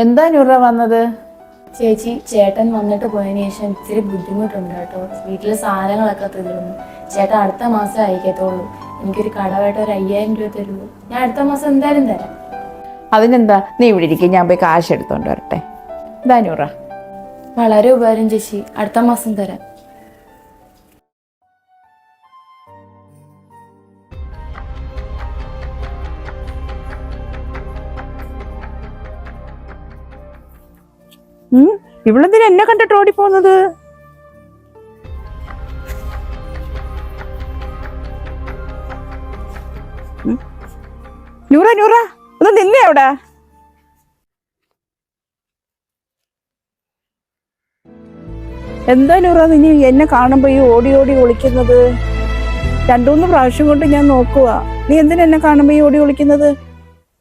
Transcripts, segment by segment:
എന്താ നൂറ വന്നത്? ചേച്ചി, ചേട്ടൻ വന്നിട്ട് പോയതിനു ശേഷം ഇച്ചിരി ബുദ്ധിമുട്ടുണ്ട് കേട്ടോ. വീട്ടിലെ സാധനങ്ങളൊക്കെ തീർന്നു. ചേട്ടൻ അടുത്ത മാസം അയക്കത്തുള്ളൂ. എനിക്കൊരു കടമായിട്ട് ഒരു 5000 രൂപ തരുമോ? ഞാൻ അടുത്ത മാസം എന്തായാലും തരാം. അതിനെന്താ, നീ ഇവിടെ ഇരിക്കും, ഞാൻ പോയി കാശ് എടുത്തോണ്ട് വരട്ടെ. ഇതാ നൂറ. വളരെ ഉപകാരം ചേച്ചി, അടുത്ത മാസം തരാം. ഇവളെന്തിനാ എന്നെ കണ്ടിട്ട് ഓടിപ്പോന്നത്? നൂറ നൂറ ഒന്ന് നിന്നേ അവിടെ. എന്താ നൂറ നീ എന്നെ കാണുമ്പോ ഈ ഓടി ഓടി ഒളിക്കുന്നത്? 2-3 പ്രാവശ്യം കൊണ്ട് ഞാൻ നോക്കുക. നീ എന്തിനാ എന്നെ കാണുമ്പോ ഈ ഓടി ഒളിക്കുന്നത്?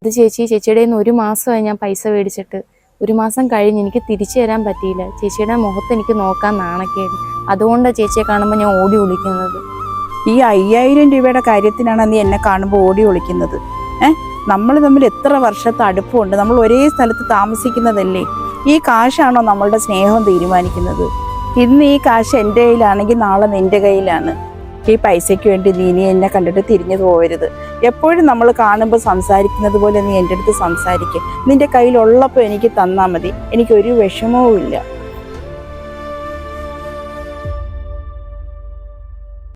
അത് ചേച്ചി, ചേച്ചിയുടെ കയ്യിൽ നിന്ന് 1 മാസമായി ഞാൻ പൈസ മേടിച്ചിട്ട്. 1 മാസം കഴിഞ്ഞ് എനിക്ക് തിരിച്ചു തരാൻ പറ്റിയില്ല. ചേച്ചിയുടെ മുഖത്ത് എനിക്ക് നോക്കാൻ നാണക്കേട്. അതുകൊണ്ടാണ് ചേച്ചിയെ കാണുമ്പോൾ ഞാൻ ഓടി ഒളിക്കുന്നത്. ഈ 5000 രൂപയുടെ കാര്യത്തിനാണ് നീ എന്നെ കാണുമ്പോൾ ഓടി ഒളിക്കുന്നത്? നമ്മൾ തമ്മിൽ എത്ര വർഷത്തെ അടുപ്പമുണ്ട്, നമ്മൾ ഒരേ സ്ഥലത്ത് താമസിക്കുന്നതല്ലേ? ഈ കാശാണോ നമ്മളുടെ സ്നേഹം തീരുമാനിക്കുന്നത്? ഇന്ന് ഈ കാശ് എൻ്റെ കയ്യിലാണെങ്കിൽ നാളെ നിന്റെ കയ്യിലാണ്. ഈ പൈസയ്ക്ക് വേണ്ടി നീ എന്നെ കണ്ടിട്ട് തിരിഞ്ഞു പോകരുത്. എപ്പോഴും നമ്മൾ കാണുമ്പോൾ സംസാരിക്കുന്നത് പോലെ നീ എൻ്റെ അടുത്ത് സംസാരിക്കുക. നിന്റെ കയ്യിലുള്ളപ്പോൾ എനിക്ക് തന്നാൽ മതി, എനിക്കൊരു വിഷമവും ഇല്ല.